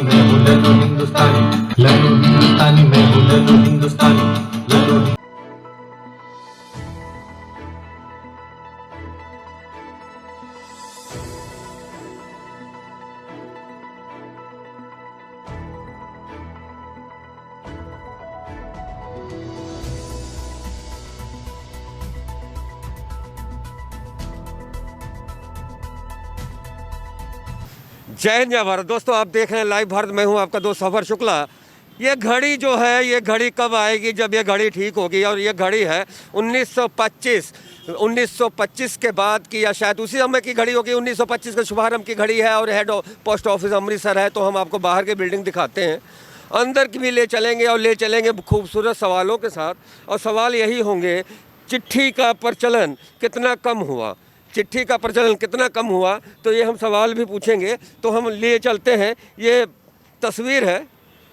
हिंदुस्तानी मैं हूँ लल्लू हिंदुस्तानी मैं हूँ लल्लू हिंदुस्तानी लल्लू। जय हिंद जय भारत। दोस्तों आप देख रहे हैं लाइव भारत, मैं हूं आपका दोस्त सफर शुक्ला। ये घड़ी जो है, ये घड़ी कब आएगी? जब ये घड़ी ठीक होगी। और ये घड़ी है 1925 के बाद की, या शायद उसी समय की घड़ी होगी। 1925 के शुभारंभ की घड़ी है और हेड पोस्ट ऑफिस अमृतसर है। तो हम आपको बाहर की बिल्डिंग दिखाते हैं, अंदर की भी ले चलेंगे और ले चलेंगे खूबसूरत सवालों के साथ। और सवाल यही होंगे, चिट्ठी का प्रचलन कितना कम हुआ, चिट्ठी का प्रचलन कितना कम हुआ। तो ये हम सवाल भी पूछेंगे। तो हम लिए चलते हैं। ये तस्वीर है,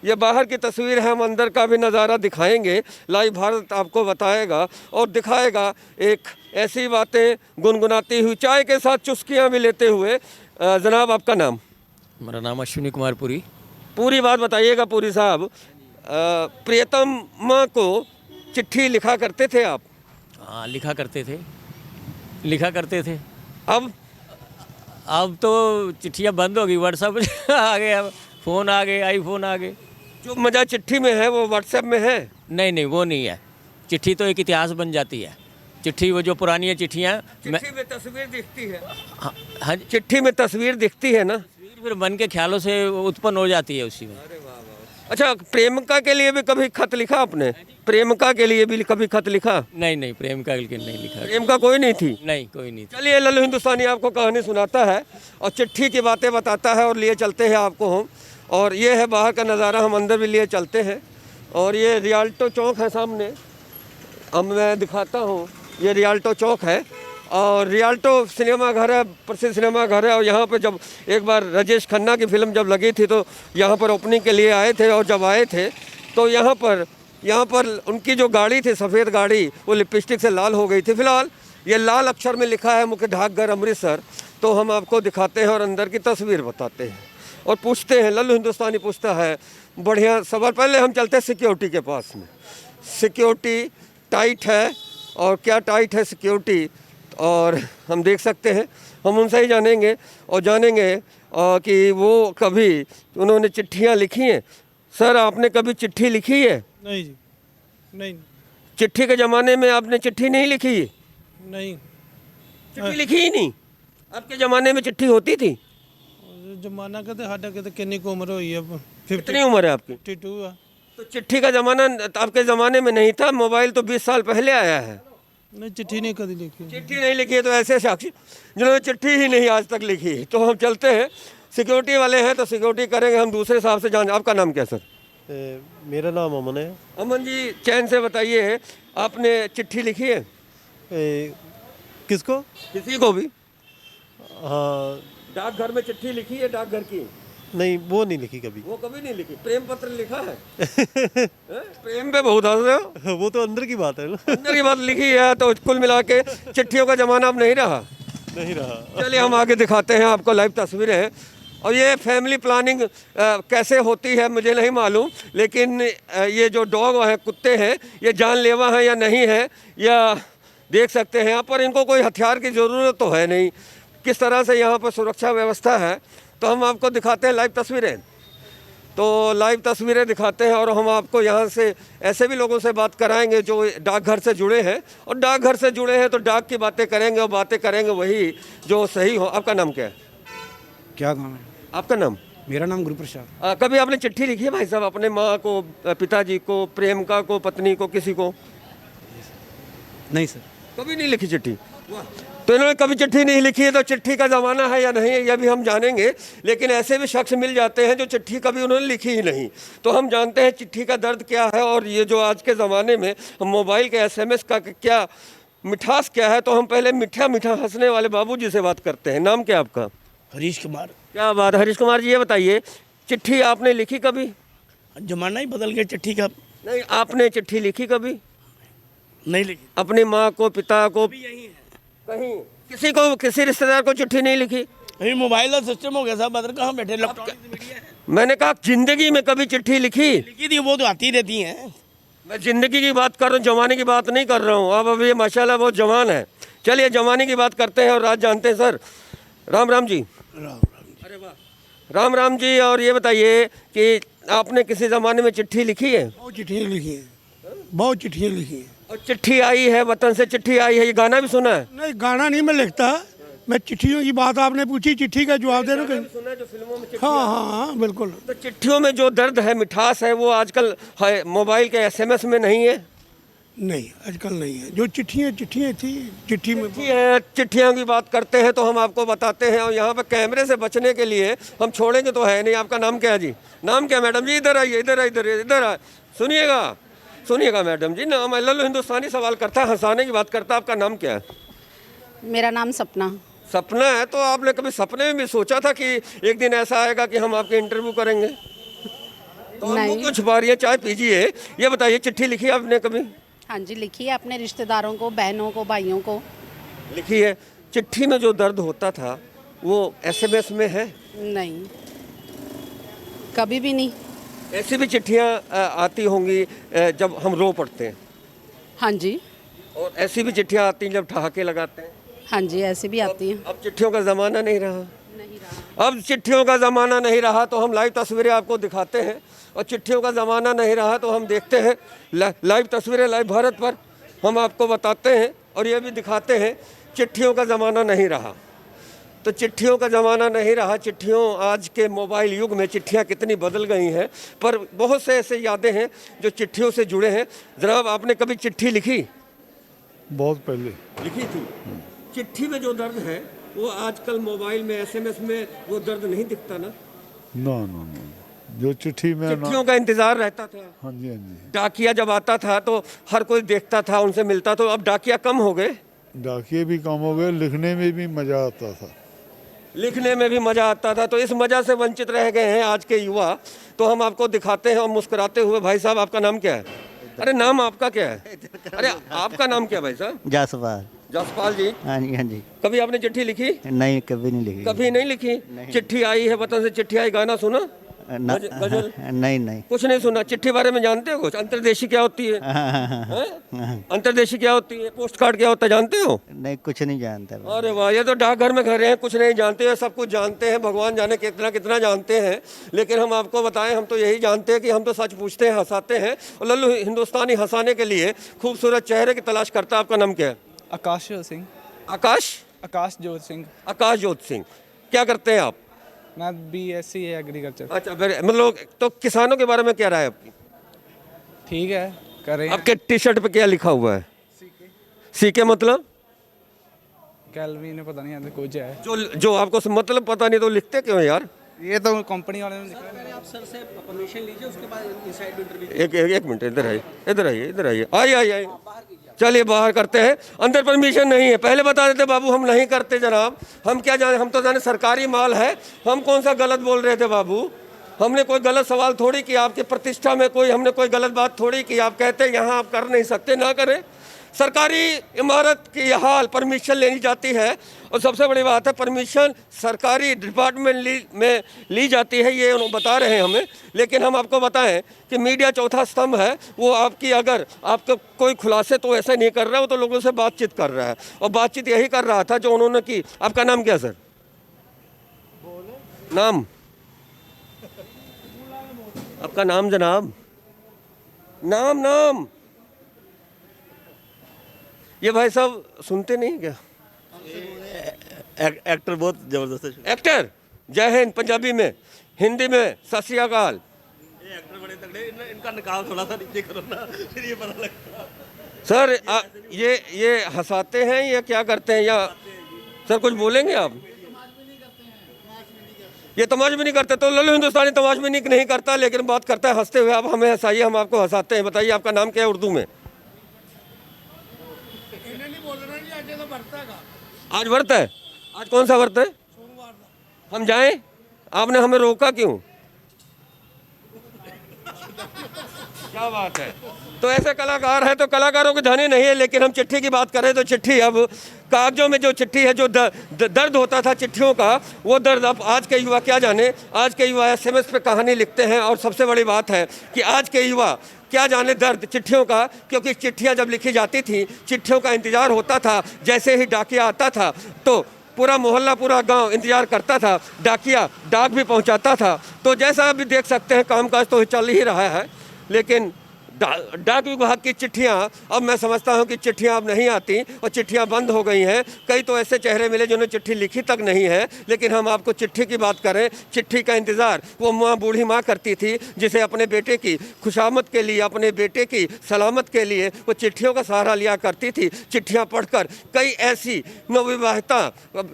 ये बाहर की तस्वीर है। हम अंदर का भी नज़ारा दिखाएंगे। लाइव भारत आपको बताएगा और दिखाएगा एक ऐसी बातें गुनगुनाती हुई, चाय के साथ चुस्कियाँ भी लेते हुए। जनाब आपका नाम? मेरा नाम अश्विनी कुमार पुरी। पूरी बात बताइएगा पुरी साहब। प्रियतमा को चिट्ठी लिखा करते थे आप? हाँ, लिखा करते थे। अब तो चिट्ठियाँ बंद हो गई, व्हाट्सएप आ गए, अब फ़ोन आ गए, आईफोन आ गए। जो मज़ा चिट्ठी में है वो व्हाट्सएप में है? नहीं, वो नहीं है। चिट्ठी तो एक इतिहास बन जाती है। चिट्ठी वो जो पुरानी है चिट्ठियाँ, चिट्ठी में तस्वीर दिखती है। हाँ, चिट्ठी में तस्वीर दिखती है ना, फिर मन के ख्यालों से उत्पन्न हो जाती है उसी में। अच्छा, प्रेमिका के लिए भी कभी खत लिखा आपने? प्रेमिका के लिए भी कभी खत लिखा? नहीं, प्रेमिका के नहीं लिखा। प्रेमिका कोई नहीं थी? नहीं, कोई नहीं थी। चलिए, लल्लू हिंदुस्तानी आपको कहानी सुनाता है और चिट्ठी की बातें बताता है और लिए चलते हैं आपको हम। और ये है बाहर का नज़ारा, हम अंदर भी लिए चलते हैं। और ये रियाल्टो चौक है सामने, अब मैं दिखाता हूँ। ये रियाल्टो चौक है और रियाल्टो सिनेमा घर है, प्रसिद्ध सिनेमा घर है। और यहाँ पे जब एक बार राजेश खन्ना की फिल्म जब लगी थी तो यहाँ पर ओपनिंग के लिए आए थे। और जब आए थे तो यहाँ पर उनकी जो गाड़ी थी, सफ़ेद गाड़ी, वो लिपस्टिक से लाल हो गई थी। फिलहाल ये लाल अक्षर में लिखा है मुख्य डाकघर अमृतसर। तो हम आपको दिखाते हैं और अंदर की तस्वीर बताते हैं और पूछते हैं। लल्लू हिंदुस्तानी पूछता है बढ़िया सवाल। पहले हम चलते हैं सिक्योरिटी के पास में। सिक्योरिटी टाइट है, और क्या टाइट है सिक्योरिटी, और हम देख सकते हैं। हम उनसे ही जानेंगे और जानेंगे कि वो कभी उन्होंने चिट्ठियाँ लिखी हैं। सर, आपने कभी चिट्ठी लिखी है? नहीं जी, नहीं। चिट्ठी के ज़माने में आपने चिट्ठी नहीं लिखी? नहीं, चिट्ठी लिखी ही नहीं। आपके ज़माने में चिट्ठी होती थी? जमाना कहते साडा कहते कितनी उम्र हुई है? कितनी उम्र है आपकी? 52 है। तो चिट्ठी का ज़माना आपके ज़माने में नहीं था, मोबाइल तो 20 साल पहले आया है। नहीं, चिट्ठी नहीं कभी लिखी। चिट्ठी नहीं लिखी है तो ऐसे साक्षी जिन्होंने चिट्ठी ही नहीं आज तक लिखी है। तो हम चलते हैं, सिक्योरिटी वाले हैं तो सिक्योरिटी करेंगे हम दूसरे साहब से। जान, आपका नाम क्या सर? मेरा नाम अमन है। अमन जी, चैन से बताइए, आपने चिट्ठी लिखी है? किसको? किसी को भी? हाँ। डाकघर में चिट्ठी लिखी है? डाकघर की? नहीं, वो नहीं लिखी कभी। वो कभी नहीं लिखी। प्रेम पत्र लिखा है? प्रेम पे बहुत हंस रहे हो। वो तो अंदर की बात है ना। अंदर की बात लिखी है। तो कुल मिला के चिट्ठियों का ज़माना अब नहीं रहा। चलिए हम आगे दिखाते हैं आपको लाइव तस्वीरें। और ये फैमिली प्लानिंग कैसे होती है मुझे नहीं मालूम, लेकिन ये जो डॉग हैं, कुत्ते हैं, ये जानलेवा हैं या नहीं है, या देख सकते हैं यहाँ पर। इनको कोई हथियार की ज़रूरत तो है नहीं। किस तरह से यहाँ पर सुरक्षा व्यवस्था है तो हम आपको दिखाते हैं लाइव तस्वीरें। तो लाइव तस्वीरें दिखाते हैं और हम आपको यहाँ से ऐसे भी लोगों से बात कराएंगे जो डाकघर से जुड़े हैं। और डाकघर से जुड़े हैं तो डाक की बातें करेंगे और बातें करेंगे वही जो सही हो। आपका नाम क्या है? क्या काम है? आपका नाम? मेरा नाम गुरु प्रसाद। कभी आपने चिट्ठी लिखी है भाई साहब अपने माँ को, पिताजी को, प्रेमिका को, पत्नी को, किसी को? नहीं सर। कभी नहीं लिखी चिट्ठी? तो इन्होंने कभी चिट्ठी नहीं लिखी है। तो चिट्ठी का ज़माना है या नहीं है यह भी हम जानेंगे। लेकिन ऐसे भी शख्स मिल जाते हैं जो चिट्ठी कभी उन्होंने लिखी ही नहीं। तो हम जानते हैं चिट्ठी का दर्द क्या है और ये जो आज के ज़माने में मोबाइल के SMS का क्या मिठास क्या है। तो हम पहले मीठा मीठा हंसने वाले बाबूजी से बात करते हैं। नाम क्या आपका? हरीश कुमार। क्या बात, हरीश कुमार जी, ये बताइए चिट्ठी आपने लिखी कभी? जमाना ही बदल गया चिट्ठी का। नहीं, आपने चिट्ठी लिखी कभी? नहीं लिखी। अपनी माँ को, पिता को, यही है कहीं किसी को, किसी रिश्तेदार को चिट्ठी नहीं लिखी? अभी मोबाइल का सिस्टम हो गया साहब, बदल कहाँ बैठे, इलेक्ट्रॉनिक मीडिया है। मैंने कहा जिंदगी में कभी चिट्ठी लिखी? लिखी थी, वो तो आती रहती हैं। मैं जिंदगी की बात कर रहा हूँ, जवानी की बात नहीं कर रहा हूँ। अब अभी माशाल्लाह बहुत जवान है। चलिए जवानी की बात करते हैं और राज जानते हैं। सर राम राम जी। अरे वाह, राम राम जी। और ये बताइए कि आपने किसी ज़माने में चिट्ठी लिखी है? बहुत चिट्ठियाँ लिखी हैं, बहुत चिट्ठियाँ लिखी हैं। और चिट्ठी आई है, वतन से चिट्ठी आई है, ये गाना भी सुना है? नहीं, गाना नहीं मैं लिखता, मैं चिट्ठियों की बात आपने पूछी, चिट्ठी का जवाब दे रहा हूँ। सुना है जो फिल्मों में चिट्ठी हाँ हाँ हाँ बिल्कुल। तो चिट्ठियों में जो दर्द है, मिठास है, वो आजकल है मोबाइल के एसएमएस में नहीं है। नहीं आजकल नहीं है। जो चिट्ठियाँ थी, चिट्ठी में चिट्ठियों की बात करते हैं तो हम आपको बताते हैं। और यहाँ पर कैमरे से बचने के लिए हम छोड़ेंगे तो है नहीं। आपका नाम क्या है जी? नाम क्या मैडम जी? इधर आइए, इधर इधर इधर आ, सुनिएगा मैडम जी। नाम लल्लू हिंदुस्तानी सवाल करता है, हंसाने की बात करता है। आपका नाम क्या है? मेरा नाम सपना। सपना है? तो आपने कभी सपने में भी सोचा था कि एक दिन ऐसा आएगा कि हम आपके इंटरव्यू करेंगे? तो नहीं। कुछ बारियाँ चाय पीजिए। ये बताइए चिट्ठी लिखी आपने कभी? हाँ जी, लिखी है अपने रिश्तेदारों को, बहनों को, भाइयों को। लिखी है। चिट्ठी में जो दर्द होता था वो एसएमएस में है? नहीं, कभी भी नहीं। ऐसी भी चिट्ठियाँ आती होंगी जब हम रो पड़ते हैं? हाँ जी। और ऐसी भी चिट्ठियाँ आती हैं जब ठहाके लगाते हैं? हाँ जी, ऐसी भी आती हैं। अब चिट्ठियों का ज़माना नहीं रहा। नहीं रहा। अब चिट्ठियों का ज़माना नहीं रहा तो हम लाइव तस्वीरें आपको दिखाते हैं। और चिट्ठियों का ज़माना नहीं रहा तो हम देखते हैं लाइव तस्वीरें लाइव भारत पर हम आपको बताते हैं और ये भी दिखाते हैं। चिट्ठियों का ज़माना नहीं रहा तो चिट्ठियों का ज़माना नहीं रहा। चिट्ठियों, आज के मोबाइल युग में चिट्ठियाँ कितनी बदल गई हैं, पर बहुत से ऐसे यादें हैं जो चिट्ठियों से जुड़े हैं। जनाब आपने कभी चिट्ठी लिखी? बहुत पहले लिखी थी। चिट्ठी में जो दर्द है वो आजकल मोबाइल में एसएमएस में वो दर्द नहीं दिखता ना? ना जो चिट्ठी में चिट्ठियों का इंतजार रहता था। हाँ जी। डाकिया जब आता था तो हर कोई देखता था, उनसे मिलता। तो अब डाकिया कम हो गए। डाकिए भी कम हो गए, लिखने में भी मजा आता था। लिखने में भी मजा आता था। तो इस मजा से वंचित रह गए हैं आज के युवा। तो हम आपको दिखाते हैं और मुस्कुराते हुए। भाई साहब आपका नाम क्या है? अरे नाम आपका क्या है? अरे आपका नाम क्या है भाई साहब? जासपाल। जसपाल जी। हाँ जी। कभी आपने चिट्ठी लिखी? नहीं, कभी नहीं लिखी। कभी नहीं लिखी? चिट्ठी आई है, वतन से चिट्ठी आई, गाना सुना? गजल? नहीं। कुछ नहीं सुना। चिट्ठी बारे में जानते हो कुछ? अंतर्देशी क्या होती है? हैं? अंतर्देशी क्या होती है? पोस्ट कार्ड क्या होता है जानते हो? नहीं, कुछ नहीं जानता। अरे वाह, ये तो डाकघर में खड़े हैं, कुछ नहीं जानते हैं। सब कुछ जानते हैं, भगवान जाने कितना कितना जानते हैं। लेकिन हम आपको बताएं, हम तो यही जानते हैं कि हम तो सच पूछते हैं, हंसाते हैं। और लल्लू हिंदुस्तानी हंसाने के लिए खूबसूरत चेहरे की तलाश करता है। आपका नाम क्या है? आकाश सिंह। आकाश जोत सिंह। आकाश जोत सिंह। क्या करते हैं आप? मैं BSc है एग्रीकल्चर। अच्छा, मतलब तो किसानों के बारे में क्या राय है आपकी? ठीक है, कर रहे हैं। आपके टी शर्ट पे क्या लिखा हुआ है? सीके मतलब? कैलवी ने पता नहीं, कुछ है जो आपको मतलब पता नहीं तो लिखते क्यों यार? ये तो कंपनी वाले ने लिखा है। आप सर से परमिशन लीजिए, उसके बाद इनसाइड इंटरव्यू। एक मिनट, इधर आइए आइए। चलिए बाहर करते हैं। अंदर परमिशन नहीं है, पहले बता देते बाबू। हम नहीं करते जनाब। हम क्या जाने, हम तो जाने सरकारी माल है। हम कौन सा गलत बोल रहे थे बाबू? हमने कोई गलत सवाल थोड़ी किया आपकी प्रतिष्ठा में, हमने कोई गलत बात थोड़ी की। आप कहते यहाँ आप कर नहीं सकते, ना करें। सरकारी इमारत की यह हाल, परमिशन लेनी जाती है। और सबसे बड़ी बात है, परमिशन सरकारी डिपार्टमेंट में ली जाती है, ये उन्होंने बता रहे हैं हमें। लेकिन हम आपको बताएं कि मीडिया चौथा स्तंभ है। वो आपकी अगर आपका कोई खुलासे तो ऐसा नहीं कर रहा है, वो तो लोगों से बातचीत कर रहा है। और बातचीत यही कर रहा था जो उन्होंने की। आपका नाम क्या सर? नाम आपका नाम जनाब? नाम ये भाई साहब सुनते नहीं क्या? एक्टर बहुत जबरदस्त है। एक्टर। जय हिंद पंजाबी में, हिंदी में सत श्री अकाल। ये एक्टर बड़े तगड़े, इनका निकाल थोड़ा सा नीचे करो ना, फिर ये पता लगता। सर ये हंसाते हैं या क्या करते हैं? या सर कुछ बोलेंगे आप? ये तमाश भी नहीं करते। तो लल्लू हिंदुस्तानी तमाश भी नहीं करता, लेकिन बात करता है हंसते हुए। आप हमें हंसाइए, हम आपको हंसाते हैं। बताइए आपका नाम क्या है उर्दू में? आज व्रत है? आज कौन सा व्रत है? हम जाएं? आपने हमें रोका क्यों? क्या बात है। तो ऐसे कलाकार हैं, तो कलाकारों की धनी नहीं है, लेकिन हम चिट्ठी की बात करें तो चिट्ठी अब कागजों में जो चिट्ठी है, जो दर्द होता था चिट्ठियों का, वो दर्द अब आज के युवा क्या जाने। आज के युवा SMS पे कहानी लिखते हैं, और सबसे बड़ी बात है कि आज के युवा क्या जाने दर्द चिट्ठियों का, क्योंकि चिट्ठियाँ जब लिखी जाती थी, चिट्ठियों का इंतजार होता था। जैसे ही डाकिया आता था तो पूरा मोहल्ला, पूरा गांव इंतजार करता था, डाकिया डाक भी पहुंचाता था। तो जैसा अभी देख सकते हैं, कामकाज तो चल ही रहा है, लेकिन डाक विभाग की चिट्ठियां, अब मैं समझता हूं कि चिट्ठियां अब नहीं आती और चिट्ठियां बंद हो गई हैं। कई तो ऐसे चेहरे मिले जिन्होंने चिट्ठी लिखी तक नहीं है। लेकिन हम आपको चिट्ठी की बात करें, चिट्ठी का इंतज़ार वो माँ, बूढ़ी माँ करती थी, जिसे अपने बेटे की खुशामद के लिए, अपने बेटे की सलामत के लिए वो चिट्ठियों का सहारा लिया करती थी। चिट्ठियाँ पढ़कर कई ऐसी नवविवाहिता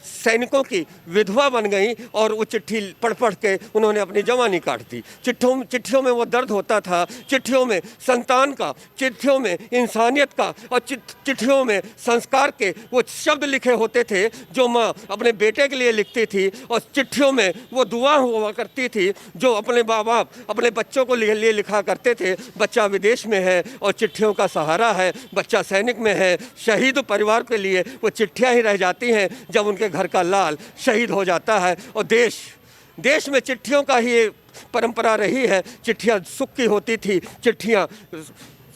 सैनिकों की विधवा बन गई, और वो चिट्ठी पढ़ पढ़ के उन्होंने अपनी जवानी काट दी। चिट्ठियों में वो दर्द होता था, चिट्ठियों में संतान का, चिट्ठियों में इंसानियत का, और चिट्ठियों में संस्कार के वो शब्द लिखे होते थे जो माँ अपने बेटे के लिए लिखती थी। और चिट्ठियों में वो दुआ हुआ करती थी जो अपने माँ बाप अपने बच्चों को लिए लिखा करते थे। बच्चा विदेश में है और चिट्ठियों का सहारा है, बच्चा सैनिक में है, शहीद परिवार के लिए वो चिट्ठियाँ ही रह जाती हैं जब उनके घर का लाल शहीद हो जाता है। और देश में चिट्ठियों का ही परंपरा रही है। चिट्ठियाँ सुख की होती थी, चिट्ठियाँ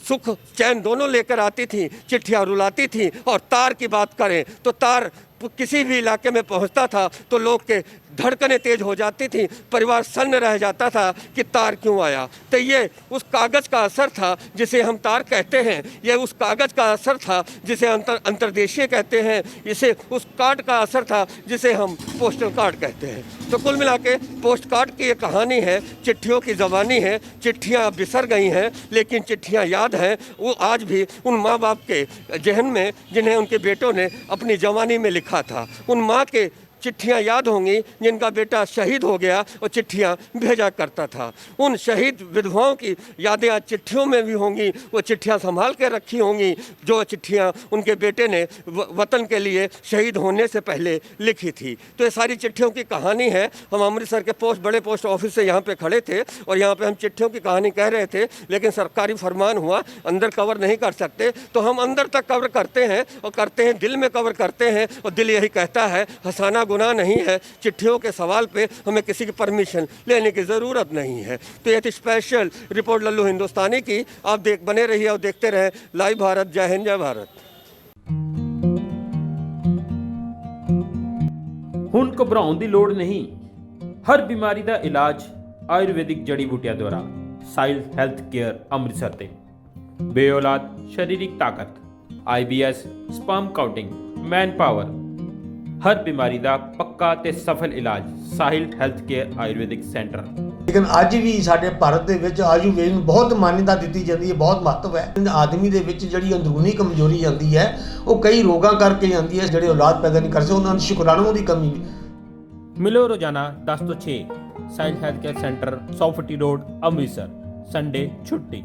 सुख चैन दोनों लेकर आती थी, चिट्ठियाँ रुलाती थी। और तार की बात करें तो तार किसी भी इलाके में पहुंचता था तो लोग के धड़कनें तेज हो जाती थी, परिवार सन्न रह जाता था कि तार क्यों आया। तो ये उस कागज़ का असर था जिसे हम तार कहते हैं, ये उस कागज़ का असर था जिसे अंतर्देशीय कहते हैं, इसे उस कार्ड का असर था जिसे हम पोस्टल कार्ड कहते हैं। तो कुल मिला के पोस्ट कार्ड की ये कहानी है, चिट्ठियों की ज़बानी है। चिट्ठियाँ बिसर गई हैं, लेकिन चिट्ठियाँ याद हैं। वो आज भी उन माँ बाप के जहन में जिन्हें उनके बेटों ने अपनी जवानी में लिखा था। उन माँ के चिट्ठियाँ याद होंगी जिनका बेटा शहीद हो गया और चिट्ठियाँ भेजा करता था। उन शहीद विधवाओं की यादें आज चिट्ठियों में भी होंगी, वो चिट्ठियाँ संभाल के रखी होंगी जो चिट्ठियाँ उनके बेटे ने वतन के लिए शहीद होने से पहले लिखी थी। तो ये सारी चिट्ठियों की कहानी है। हम अमृतसर के बड़े पोस्ट ऑफिस से यहाँ पे खड़े थे और यहाँ पे हम चिट्ठियों की कहानी कह रहे थे, लेकिन सरकारी फरमान हुआ अंदर कवर नहीं कर सकते, तो हम अंदर तक कवर करते हैं और करते हैं, दिल में कवर करते हैं। और दिल यही कहता है हंसाना गुनाह नहीं है, चिट्ठियों के सवाल पे हमें किसी की परमिशन लेने की ज़रूरत नहीं है। तो ये थी स्पेशल रिपोर्ट लल्लू हिंदुस्तानी की। आप बने रहिए और देखते रहें लाइव भारत। जय हिंद, जय भारत। ਹੁਣ ਘਬਰਾਉਣ ਦੀ ਲੋੜ ਨਹੀਂ, ਹਰ ਬਿਮਾਰੀ ਦਾ ਇਲਾਜ ਆਯੁਰਵੈਦਿਕ ਜੜੀ ਬੂਟੀਆਂ ਦੁਆਰਾ। ਸਾਇਲ ਹੈਲਥ ਕੇਅਰ ਅੰਮ੍ਰਿਤਸਰ ਤੇ ਬੇਔਲਾਦ ਸਰੀਰਕ ਤਾਕਤ, IBS, sperm counting, man power, ਹਰ ਬਿਮਾਰੀ ਦਾ ਪੱਕਾ ਤੇ ਸਫਲ ਇਲਾਜ Sahil health care Ayurvedic centre. ਲੇਕਿਨ ਅੱਜ ਵੀ ਸਾਡੇ ਭਾਰਤ ਦੇ ਵਿੱਚ ਆਯੁਰਵੇਦ ਨੂੰ ਬਹੁਤ ਮਾਨਤਾ ਦਿੱਤੀ ਜਾਂਦੀ ਹੈ, ਬਹੁਤ ਮਹੱਤਵ ਹੈ। ਆਦਮੀ ਦੇ ਵਿੱਚ ਜਿਹੜੀ ਅੰਦਰੂਨੀ ਕਮਜ਼ੋਰੀ ਆਉਂਦੀ ਹੈ ਉਹ ਕਈ ਰੋਗਾਂ ਕਰਕੇ ਆਉਂਦੀ ਹੈ, ਜਿਹੜੇ ਔਲਾਦ ਪੈਦਾ ਨਹੀਂ ਕਰ ਸਕਦੇ, ਉਹਨਾਂ ਨੂੰ ਸ਼ੁਕਰਾਣੂਆਂ ਦੀ ਕਮੀ। ਮਿਲੋ ਰੋਜ਼ਾਨਾ 10 ਤੋਂ 6 ਸਾਹਿਲ ਹੈਲਥ ਕੇਅਰ ਸੈਂਟਰ 100 ਫੁੱਟੀ ਰੋਡ ਅੰਮ੍ਰਿਤਸਰ, ਸੰਡੇ ਛੁੱਟੀ।